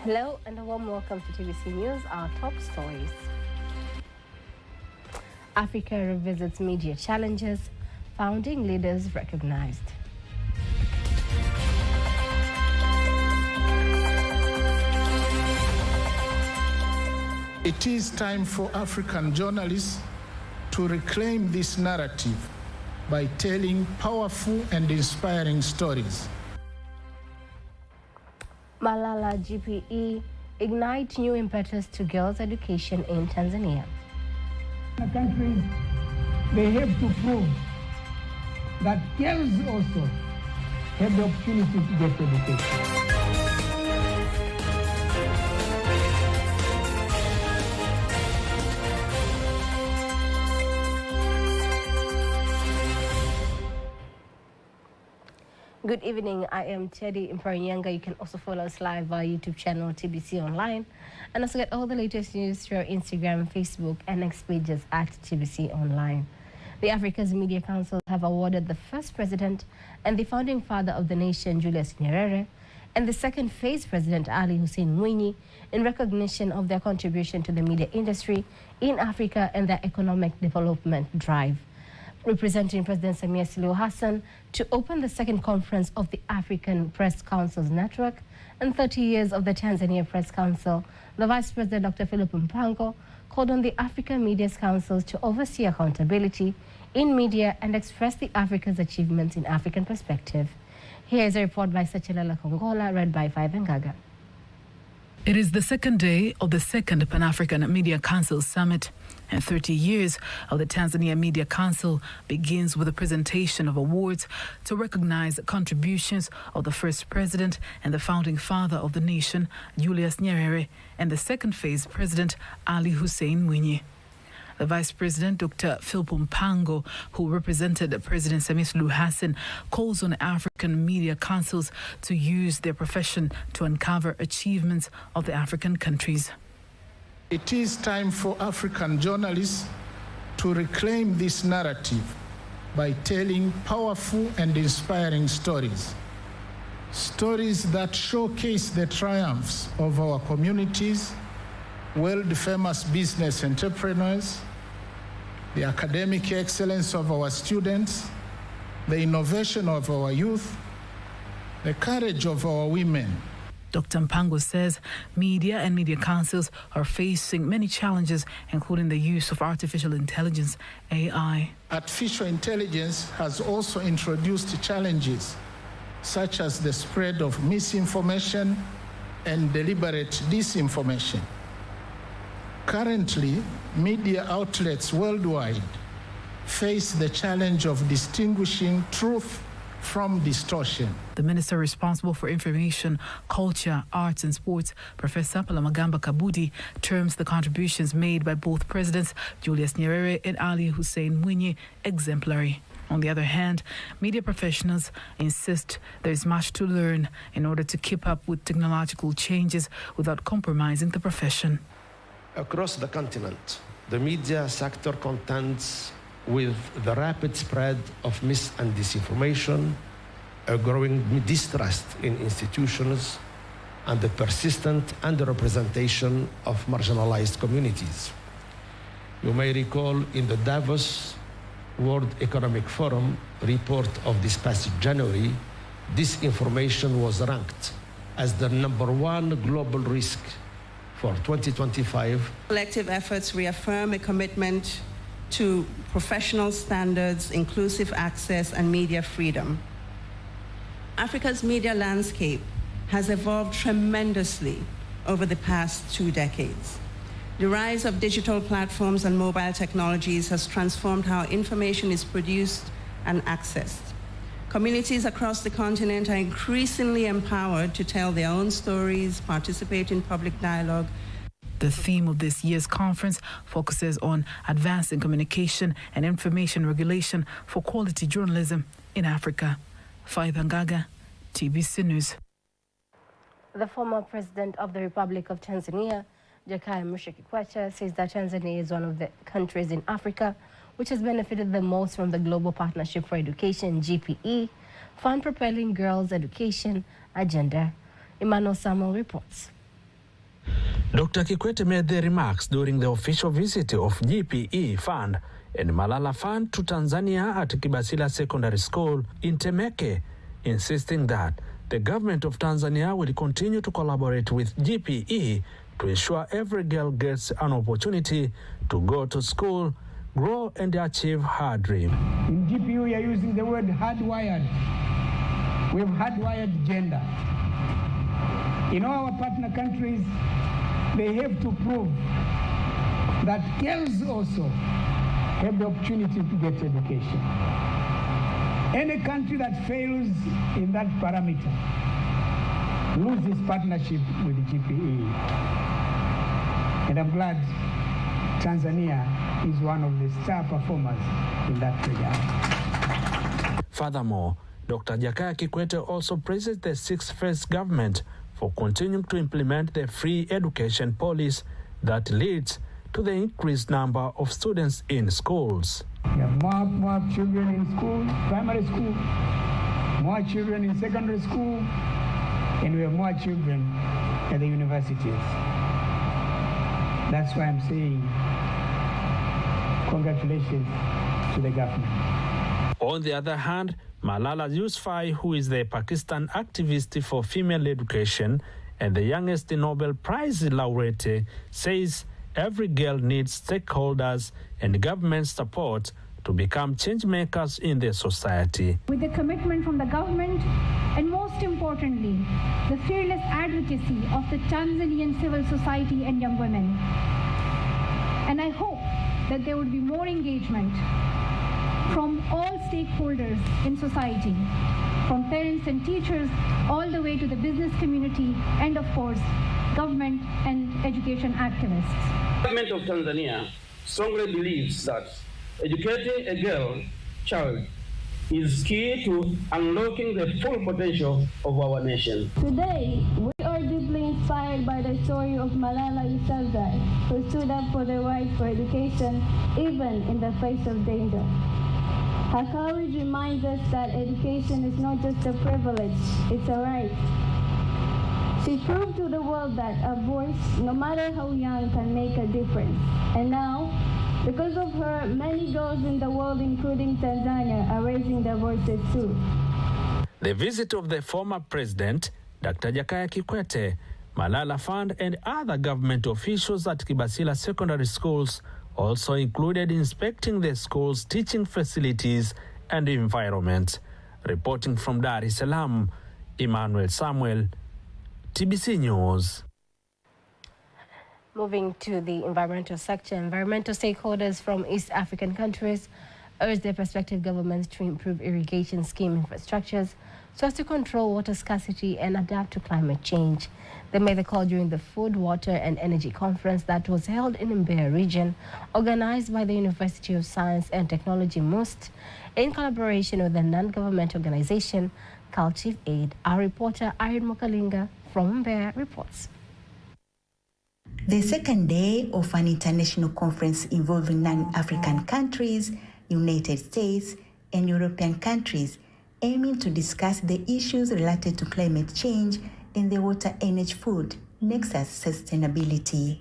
Hello and a warm welcome to TBC News, our top stories. Africa revisits media challenges, founding leaders recognized. It is time for African journalists to reclaim this narrative by telling powerful and inspiring stories. Malala GPE ignite new impetus to girls' education in Tanzania. The countries, they have to prove that girls also have the opportunity to get education. Good evening, I am Teddy Imparinyanga. You can also follow us live via YouTube channel TBC Online and also get all the latest news through our Instagram, Facebook and X pages at TBC Online. The Africa's Media Council have awarded the first president and the founding father of the nation, Julius Nyerere, and the second phase president, Ali Hussein Mwinyi, in recognition of their contribution to the media industry in Africa and their economic development drive. Representing President Samia Suluhu Hassan to open the second conference of the African Press Council's network and 30 years of the Tanzania Press Council, the Vice President Dr. Philip Mpango called on the African Media Councils to oversee accountability in media and express the Africa's achievements in African perspective. Here is a report by Sachelela Kongola, read by Ngaga. It is the second day of the second Pan-African Media Council Summit, and 30 years of the Tanzania Media Council begins with a presentation of awards to recognize contributions of the first president and the founding father of the nation, Julius Nyerere, and the second phase president, Ali Hussein Mwinyi. The Vice President, Dr. Philip Mpango, who represented President Samia Suluhu Hassan, calls on African media councils to use their profession to uncover achievements of the African countries. It is time for African journalists to reclaim this narrative by telling powerful and inspiring stories. Stories that showcase the triumphs of our communities, world-famous business entrepreneurs, the academic excellence of our students, the innovation of our youth, the courage of our women. Dr. Mpango says media and media councils are facing many challenges, including the use of artificial intelligence, AI. Artificial intelligence has also introduced challenges, such as the spread of misinformation and deliberate disinformation. Currently, media outlets worldwide face the challenge of distinguishing truth from distortion. The minister responsible for information, culture, arts and sports, Professor Palamagamba Kabudi, terms the contributions made by both presidents, Julius Nyerere and Ali Hussein Mwinyi, exemplary. On the other hand, media professionals insist there is much to learn in order to keep up with technological changes without compromising the profession. Across the continent, the media sector contends with the rapid spread of mis- and disinformation, a growing distrust in institutions, and the persistent underrepresentation of marginalized communities. You may recall in the Davos World Economic Forum report of this past January, disinformation was ranked as the #1 global risk for 2025. Collective efforts reaffirm a commitment to professional standards, inclusive access, and media freedom. Africa's media landscape has evolved tremendously over the past 2 decades. The rise of digital platforms and mobile technologies has transformed how information is produced and accessed. Communities across the continent are increasingly empowered to tell their own stories, participate in public dialogue. The theme of this year's conference focuses on advancing communication and information regulation for quality journalism in Africa. Faiba Ngaga, TBC News. The former president of the Republic of Tanzania, Jakaya Mrisho Kikwete, says that Tanzania is one of the countries in Africa which has benefited the most from the Global Partnership for Education, GPE, fund propelling girls' education agenda. Emmanuel Samuel reports. Dr. Kikwete made the remarks during the official visit of GPE Fund and Malala Fund to Tanzania at Kibasila Secondary School in Temeke, insisting that the government of Tanzania will continue to collaborate with GPE to ensure every girl gets an opportunity to go to school, grow and achieve her dream. In GPU, we are using the word hardwired. We have hardwired gender. In all our partner countries, they have to prove that girls also have the opportunity to get education. Any country that fails in that parameter loses partnership with the GPE. And I'm glad Tanzania is one of the star performers in that regard. Furthermore, Dr. Jakaya Kikwete also praises the sixth-phase government for continuing to implement the free education policy that leads to the increased number of students in schools. We have more children in school, primary school, more children in secondary school, and we have more children at the universities. That's why I'm saying congratulations to the government. On the other hand, Malala Yousafzai, who is the Pakistan activist for female education and the youngest Nobel Prize laureate, says every girl needs stakeholders and government support to become change makers in their society. With the commitment from the government and most importantly, the fearless advocacy of the Tanzanian civil society and young women. And I hope that there would be more engagement from all stakeholders in society, from parents and teachers all the way to the business community and of course, government and education activists. The government of Tanzania strongly believes that educating a girl child is key to unlocking the full potential of our nation. Today, we are deeply inspired by the story of Malala Yousafzai, who stood up for the right for education even in the face of danger. Her courage reminds us that education is not just a privilege, it's a right. She proved to the world that a voice, no matter how young, can make a difference. And now, because of her, many girls in the world, including Tanzania, are raising their voices too. The visit of the former president, Dr. Jakaya Kikwete, Malala Fund and other government officials at Kibasila secondary schools also included inspecting the school's teaching facilities and environment. Reporting from Dar es Salaam, Emmanuel Samuel, TBC News. Moving to the environmental sector, environmental stakeholders from East African countries urge their prospective governments to improve irrigation scheme infrastructures so as to control water scarcity and adapt to climate change. They made the call during the Food, Water and Energy Conference that was held in Mbeya region, organized by the University of Science and Technology MUST, in collaboration with the non-government organization Cultive Aid. Our reporter Irene Mokalinga from Mbeya reports. The second day of an international conference involving non-African countries, United States and European countries, aiming to discuss the issues related to climate change and the water, energy, food nexus sustainability.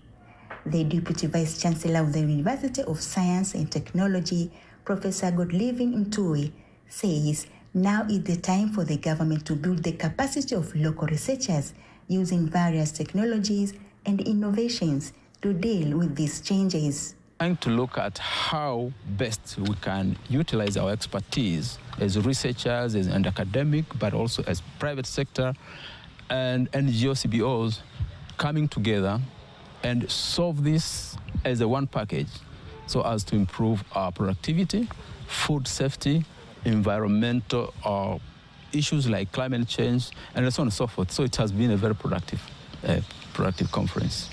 The Deputy Vice Chancellor of the University of Science and Technology, Professor Godliving Mtui, says now is the time for the government to build the capacity of local researchers using various technologies and innovations to deal with these changes. Trying to look at how best we can utilize our expertise as researchers and academic, but also as private sector and NGO CBOs coming together and solve this as a one package so as to improve our productivity, food safety, environmental issues like climate change, and so on and so forth. So it has been a very productive conference.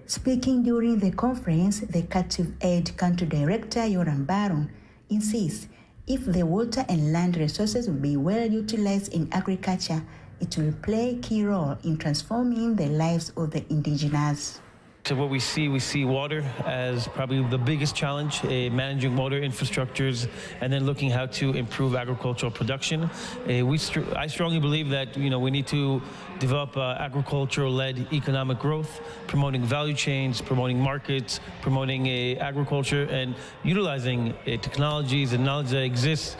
Speaking during the conference, the Cultive Aid Country Director, Yoram Baron, insists if the water and land resources will be well utilized in agriculture, it will play a key role in transforming the lives of the indigenous. So what we see water as probably the biggest challenge, managing water infrastructures, and then looking how to improve agricultural production. I strongly believe that we need to develop agricultural-led economic growth, promoting value chains, promoting markets, promoting agriculture, and utilizing technologies and knowledge that exists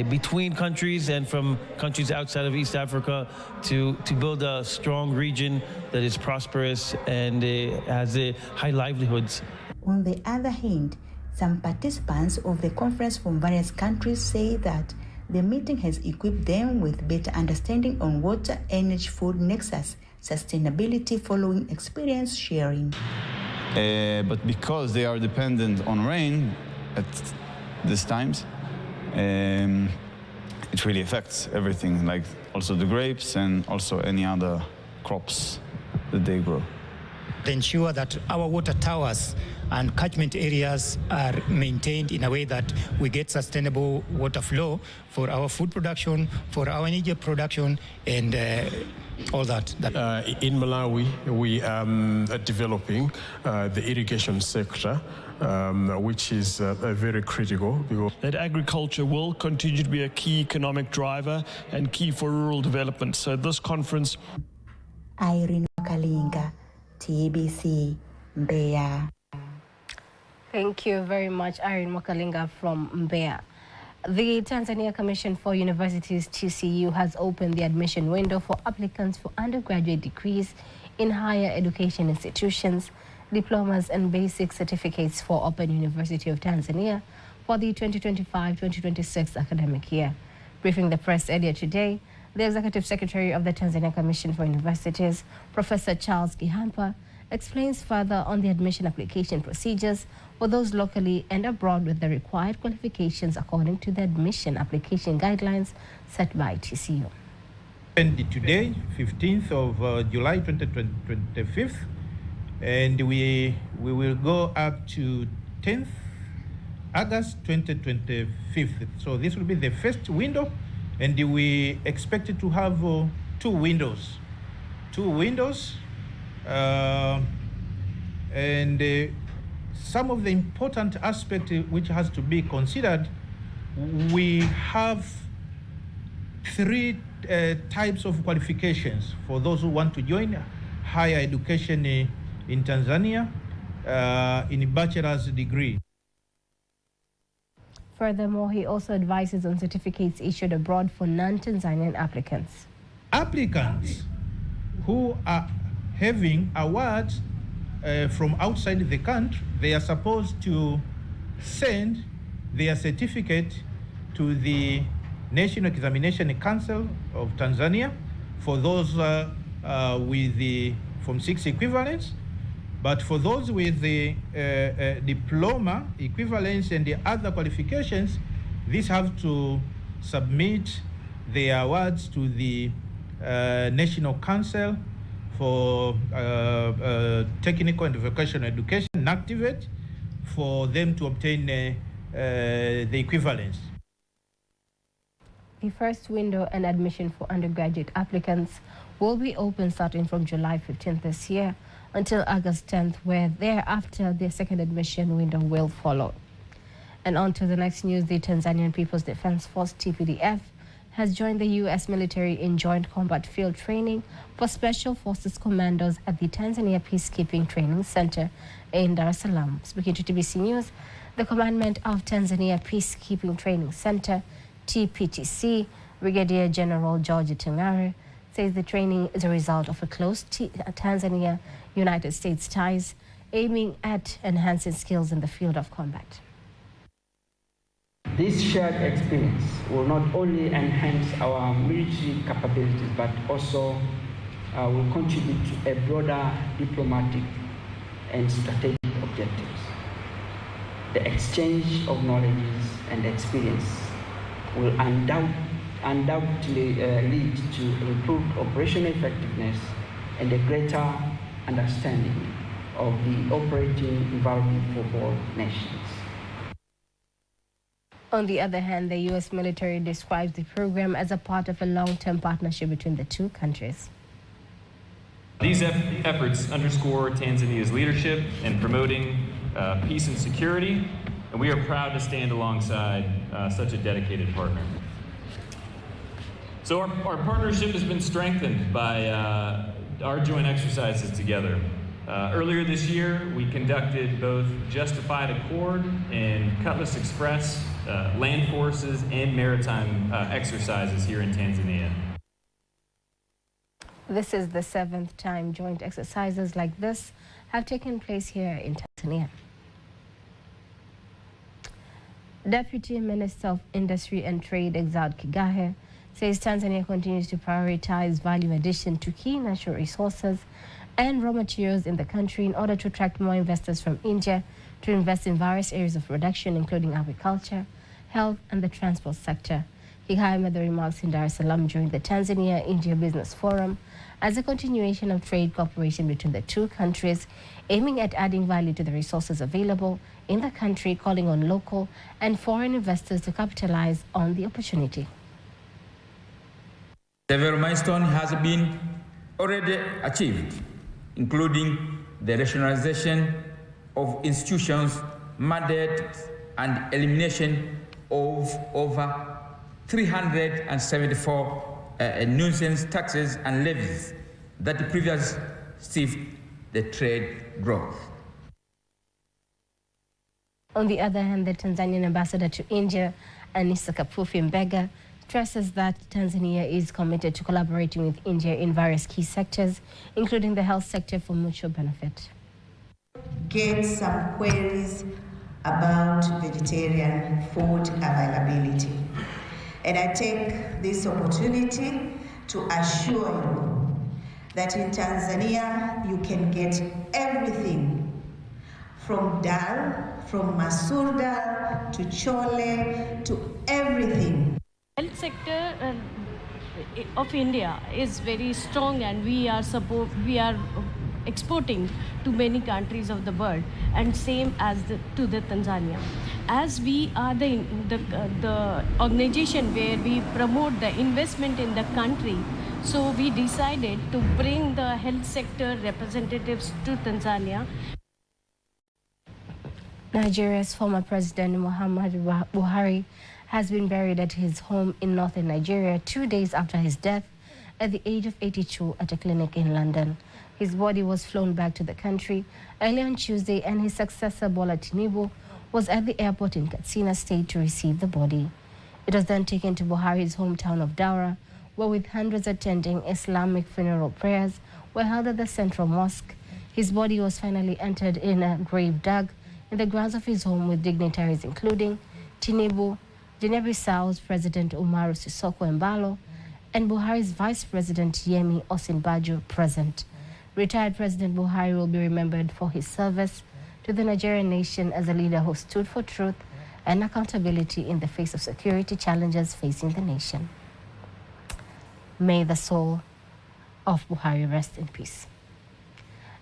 between countries and from countries outside of East Africa to build a strong region that is prosperous and has high livelihoods. On the other hand, some participants of the conference from various countries say that the meeting has equipped them with better understanding on water, energy, food nexus, sustainability following experience sharing. But because they are dependent on rain at these times, it really affects everything, like also the grapes and also any other crops that they grow. To ensure that our water towers and catchment areas are maintained in a way that we get sustainable water flow for our food production, for our energy production, and all that. In Malawi, we are developing the irrigation sector, which is very critical. That agriculture will continue to be a key economic driver and key for rural development. So this conference... Irene Wakalinga, TBC, Mbeya. Thank you very much, Irene Wakalinga from Mbeya. The Tanzania Commission for Universities, TCU, has opened the admission window for applicants for undergraduate degrees in higher education institutions, diplomas and basic certificates for Open University of Tanzania for the 2025-2026 academic year. Briefing the press earlier today, the Executive Secretary of the Tanzania Commission for Universities, Professor Charles Gihampa, explains further on the admission application procedures for those locally and abroad with the required qualifications according to the admission application guidelines set by TCU. And today, 15th of July 2025, and we will go up to 10th August 2025. So this will be the first window, and we expect to have two windows. And some of the important aspects which has to be considered, we have three types of qualifications for those who want to join higher education in Tanzania in a bachelor's degree. Furthermore, he also advises on certificates issued abroad for non-Tanzanian applicants. Applicants who are having awards from outside the country, they are supposed to send their certificate to the National Examination Council of Tanzania for those with the Form 6 equivalents. But for those with the diploma equivalents and the other qualifications, these have to submit their awards to the National Council for Technical and Vocational Education, NACTIVATE, for them to obtain the equivalence. The first window and admission for undergraduate applicants will be open starting from July 15th this year until August 10th, where thereafter the second admission window will follow. And on to the next news, the Tanzanian People's Defense Force, TPDF, has joined the U.S. military in joint combat field training for Special Forces commandos at the Tanzania Peacekeeping Training Center in Dar es Salaam. Speaking to TBC News, the commandant of Tanzania Peacekeeping Training Center, TPTC, Brigadier General George Tungare, says the training is a result of a close Tanzania-United States ties, aiming at enhancing skills in the field of combat. This shared experience will not only enhance our military capabilities, but also will contribute to a broader diplomatic and strategic objectives. The exchange of knowledge and experience will undoubtedly lead to improved operational effectiveness and a greater understanding of the operating environment for both nations. On the other hand, the U.S. military describes the program as a part of a long-term partnership between the two countries. These efforts underscore Tanzania's leadership in promoting peace and security, and we are proud to stand alongside such a dedicated partner. So our partnership has been strengthened by our joint exercises together. Earlier this year, we conducted both Justified Accord and Cutlass Express land forces and maritime exercises here in Tanzania. This is the 7th time joint exercises like this have taken place here in Tanzania. Deputy Minister of Industry and Trade, Exad Kigahe, says Tanzania continues to prioritize value addition to key natural resources and raw materials in the country in order to attract more investors from India to invest in various areas of production, including agriculture, health, and the transport sector. Kigahe made the remarks in Dar es Salaam during the Tanzania-India Business Forum as a continuation of trade cooperation between the two countries, aiming at adding value to the resources available in the country, calling on local and foreign investors to capitalize on the opportunity. Several milestones has been already achieved, including the rationalization of institutions, mandates, and elimination of over 374 nuisance taxes and levies that previously stifled the trade growth. On the other hand, the Tanzanian ambassador to India, Anissa Kapufi Mbega, stresses that Tanzania is committed to collaborating with India in various key sectors, including the health sector, for mutual benefit. Get some queries about vegetarian food availability. And I take this opportunity to assure you that in Tanzania, you can get everything from dal, from masoor dal, to chole, to everything. Health sector of India is very strong, and we are exporting to many countries of the world, and same as to the Tanzania. As we are the organization where we promote the investment in the country, so we decided to bring the health sector representatives to Tanzania. Nigeria's former president Muhammadu Buhari has been buried at his home in northern Nigeria 2 days after his death at the age of 82 at a clinic in London. His body was flown back to the country early on Tuesday, and his successor Bola Tinubu was at the airport in Katsina State to receive the body. It was then taken to Buhari's hometown of Daura, where with hundreds attending Islamic funeral prayers were held at the Central Mosque. His body was finally entered in a grave dug in the grounds of his home with dignitaries including Tinubu, Guinea-Bissau's President Umaru Sissoco Embalo, and Buhari's Vice President Yemi Osinbajo present. Retired President Buhari will be remembered for his service to the Nigerian nation as a leader who stood for truth and accountability in the face of security challenges facing the nation. May the soul of Buhari rest in peace.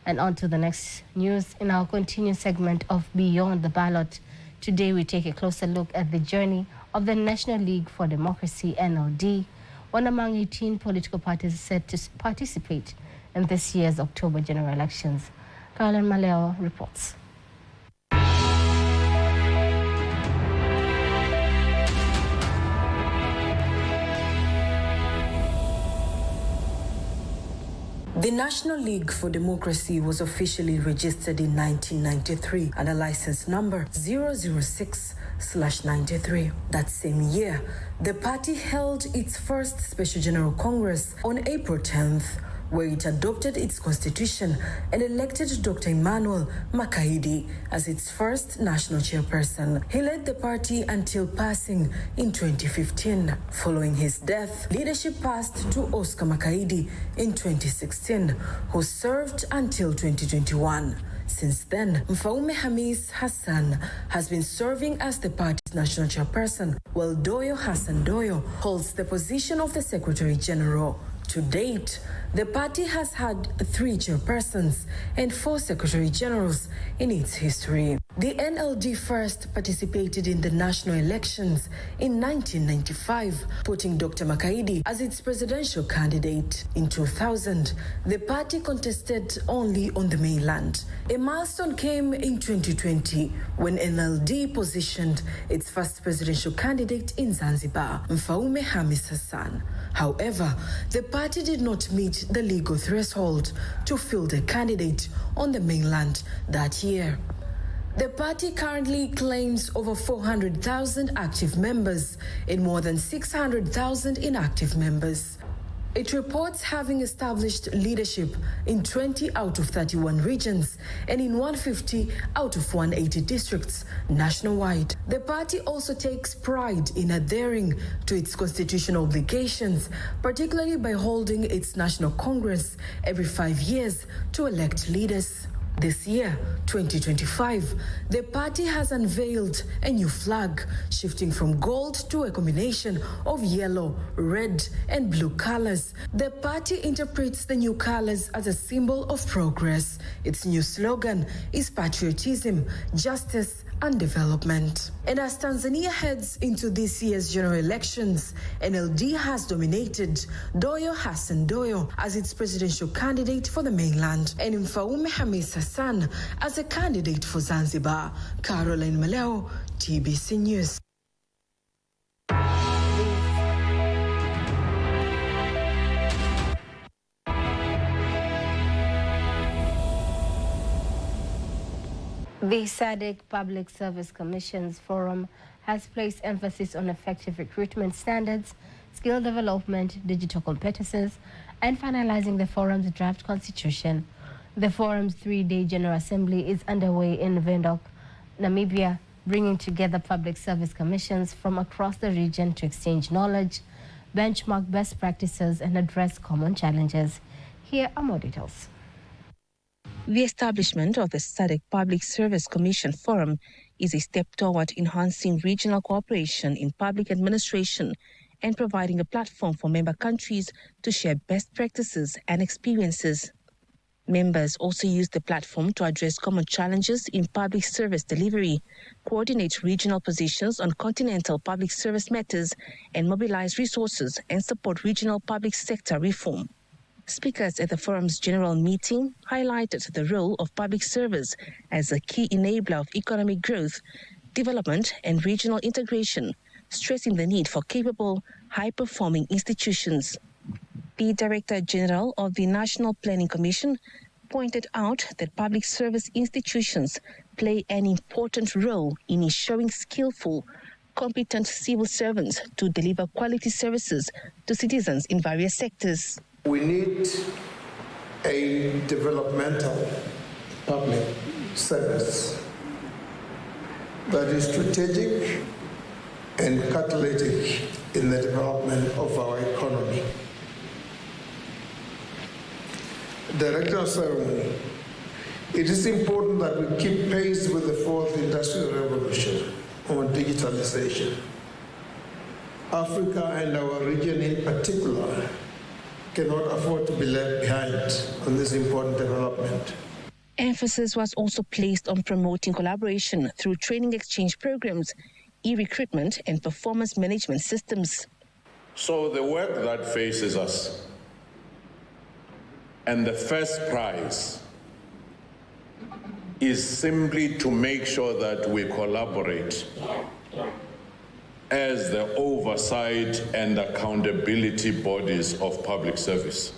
And on to the next news. In our continued segment of Beyond the Ballot, today we take a closer look at the journey of the National League for Democracy, NLD, one among 18 political parties set to participate in this year's October general elections. Carolyn Maleo reports. The National League for Democracy was officially registered in 1993 under license number 006/93. That same year, the party held its first Special General Congress on April 10th, where it adopted its constitution and elected Dr. Emmanuel Makaidi as its first national chairperson. He led the party until passing in 2015. Following his death, leadership passed to Oscar Makaidi in 2016, who served until 2021. Since then, Mfaume Hamis Hassan has been serving as the party's national chairperson, while Doyo Hassan Doyo holds the position of the Secretary General. To date, the party has had 3 chairpersons and 4 secretary generals in its history. The NLD first participated in the national elections in 1995, putting Dr. Makaidi as its presidential candidate. In 2000, the party contested only on the mainland. A milestone came in 2020 when NLD positioned its first presidential candidate in Zanzibar, Mfaume Hamis Hassan. However, the party did not meet the legal threshold to field a candidate on the mainland that year. The party currently claims over 400,000 active members and more than 600,000 inactive members. It reports having established leadership in 20 out of 31 regions and in 150 out of 180 districts nationwide. The party also takes pride in adhering to its constitutional obligations, particularly by holding its National Congress every 5 years to elect leaders. This year, 2025, the party has unveiled a new flag, shifting from gold to a combination of yellow, red, and blue colors. The party interprets the new colors as a symbol of progress. Its new slogan is patriotism, justice, and development. And as Tanzania heads into this year's general elections, NLD has dominated Doyo Hassan Doyo as its presidential candidate for the mainland, and Mfaume Hamis Hassan as a candidate for Zanzibar. Caroline Maleo, TBC News. The SADC Public Service Commission's forum has placed emphasis on effective recruitment standards, skill development, digital competences, and finalizing the forum's draft constitution. The forum's 3-day General Assembly is underway in Windhoek, Namibia, bringing together public service commissions from across the region to exchange knowledge, benchmark best practices, and address common challenges. Here are more details. The establishment of the SADC Public Service Commission Forum is a step toward enhancing regional cooperation in public administration and providing a platform for member countries to share best practices and experiences. Members also use the platform to address common challenges in public service delivery, coordinate regional positions on continental public service matters, and mobilize resources and support regional public sector reform. Speakers at the forum's general meeting highlighted the role of public service as a key enabler of economic growth, development, and regional integration, stressing the need for capable, high-performing institutions. The Director General of the National Planning Commission pointed out that public service institutions play an important role in ensuring skillful, competent civil servants to deliver quality services to citizens in various sectors. We need a developmental public service that is strategic and catalytic in the development of our economy. Director of Ceremony, it is important that we keep pace with the fourth industrial revolution on digitalization. Africa and our region in particular cannot afford to be left behind on this important development. Emphasis was also placed on promoting collaboration through training exchange programs, e-recruitment, and performance management systems. So the work that faces us, and the first prize, is simply to make sure that we collaborate as the oversight and accountability bodies of public service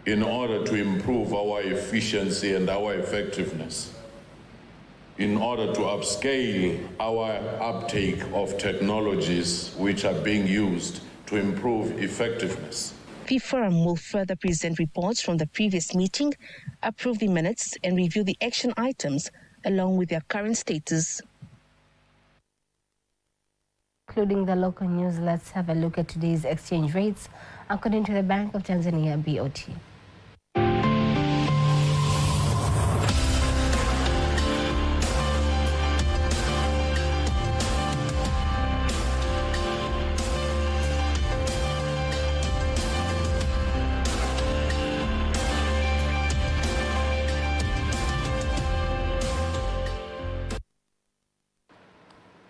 in order to improve our efficiency and our effectiveness, in order to upscale our uptake of technologies which are being used to improve effectiveness. The forum will further present reports from the previous meeting, approve the minutes, and review the action items along with their current status. Including the local news, let's have a look at today's exchange rates according to the Bank of Tanzania, BOT.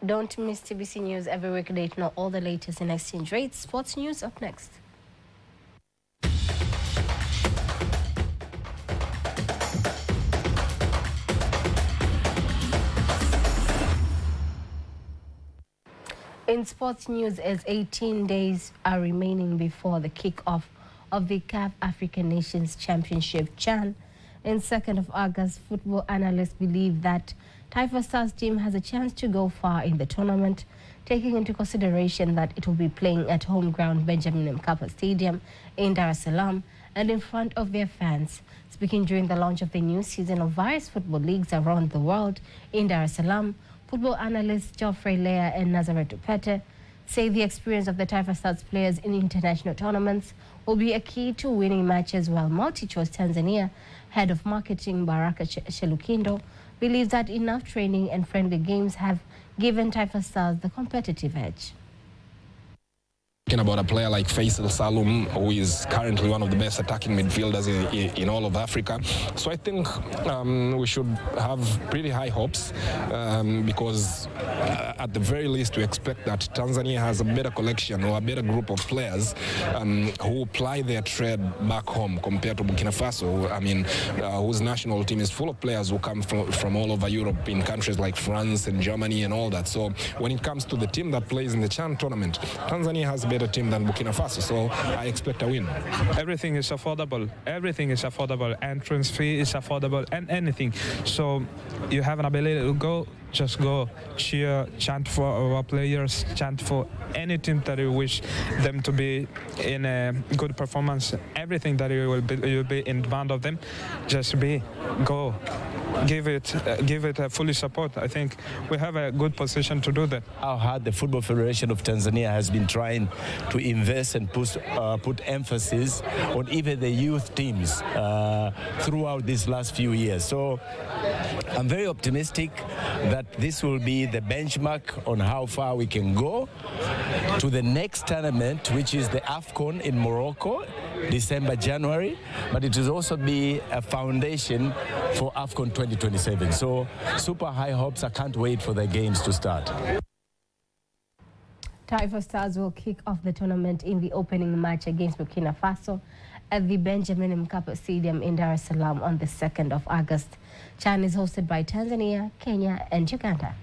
Don't miss TBC News every weekday to know all the latest in exchange rates. Sports news up next. In sports news, as 18 days are remaining before the kick-off of the CAF African Nations Championship CHAN, in 2nd of August, football analysts believe that Taifa Stars team has a chance to go far in the tournament, taking into consideration that it will be playing at home ground Benjamin Mkapa Stadium in Dar es Salaam and in front of their fans. Speaking during the launch of the new season of various football leagues around the world in Dar es Salaam, football analysts Geoffrey Leah and Nazareth Upete say the experience of the Taifa Stars players in international tournaments will be a key to winning matches, while multi-choice Tanzania head of marketing Baraka Shelukindo believes that enough training and friendly games have given Taifa Stars the competitive edge. Talking about a player like Faisal Salum, who is currently one of the best attacking midfielders in all of Africa. So I think we should have pretty high hopes because at the very least we expect that Tanzania has a better collection or a better group of players who ply their trade back home compared to Burkina Faso, whose national team is full of players who come from all over Europe in countries like France and Germany and all that. So when it comes to the team that plays in the CHAN tournament, Tanzania has a better team than Burkina Faso, so I expect a win. Everything is affordable. Everything is affordable. Entrance fee is affordable and anything. So you have an ability to go, just go, cheer, chant for our players, chant for any team that you wish them to be in a good performance. Everything that you'll be in demand of them, just go. Give it a fully support. I think we have a good position to do that. How hard the Football Federation of Tanzania has been trying to invest and put emphasis on even the youth teams throughout these last few years. So I'm very optimistic that this will be the benchmark on how far we can go to the next tournament, which is the AFCON in Morocco, December, January, but it will also be a foundation for AFCON 2027. So super high hopes. I can't wait for the games to start. Taifa Stars will kick off the tournament in the opening match against Burkina Faso at the Benjamin Mkapa Stadium in Dar es Salaam on the 2nd of August. CHAN is hosted by Tanzania, Kenya, and Uganda.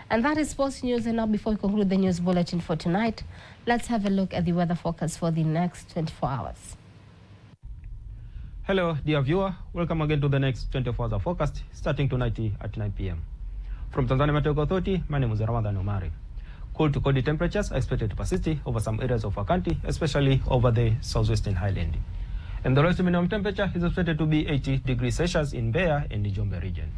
And that is sports news. And now, before we conclude the news bulletin for tonight, let's have a look at the weather forecast for the next 24 hours. Hello, dear viewer. Welcome again to the next 24 hours forecast, starting tonight at 9 p.m. From Tanzania Meteorological Authority, my name is Ramadan Omari. Cool to cold temperatures are expected to persist over some areas of our country, especially over the southwestern highland. And the lowest minimum temperature is expected to be 80 degrees Celsius in Mbeya and the Njombe region.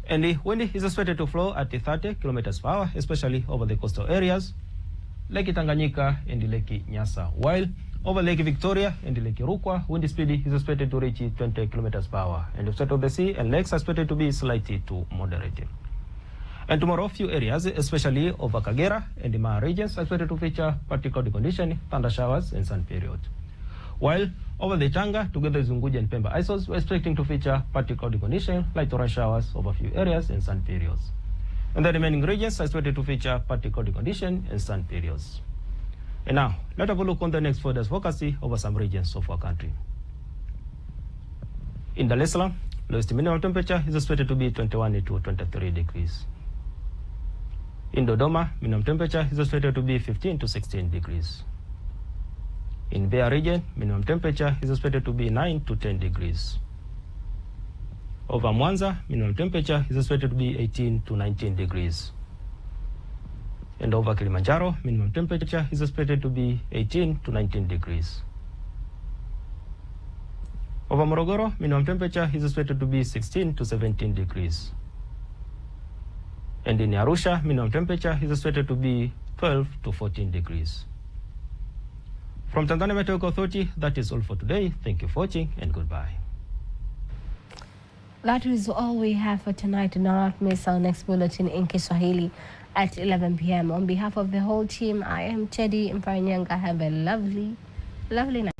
And the wind is expected to flow at 30 kilometers per hour, especially over the coastal areas, Lake Tanganyika and Lake Nyasa, while over Lake Victoria and Lake Rukwa, wind speed is expected to reach 20 kilometers per hour. And the state of the sea and lakes are expected to be slightly to moderate. And tomorrow, few areas, especially over Kagera and the Mara regions, are expected to feature partly cloudy condition, thunder showers, and sun period. While over the Tanga, together with Unguja and Pemba islands, we're expecting to feature partly cloudy condition, light orange showers over a few areas, and sun periods. And the remaining regions are expected to feature partly cloudy condition and sun periods. And now, let's have a look on the next 4 days forecast over some regions of our country. In Dar es Salaam, lowest minimum temperature is expected to be 21 to 23 degrees. In Dodoma, minimum temperature is expected to be 15 to 16 degrees. In Mbeya region, minimum temperature is expected to be 9 to 10 degrees. Over Mwanza, minimum temperature is expected to be 18 to 19 degrees. And over Kilimanjaro, minimum temperature is expected to be 18 to 19 degrees. Over Morogoro, minimum temperature is expected to be 16 to 17 degrees. And in Arusha, minimum temperature is expected to be 12 to 14 degrees. From Tanzania Meteorological Authority, that is all for today. Thank you for watching and goodbye. That is all we have for tonight. Do not miss our next bulletin in Kiswahili at 11 p.m. On behalf of the whole team, I am Teddy Mparnyanga. Have a lovely, lovely night.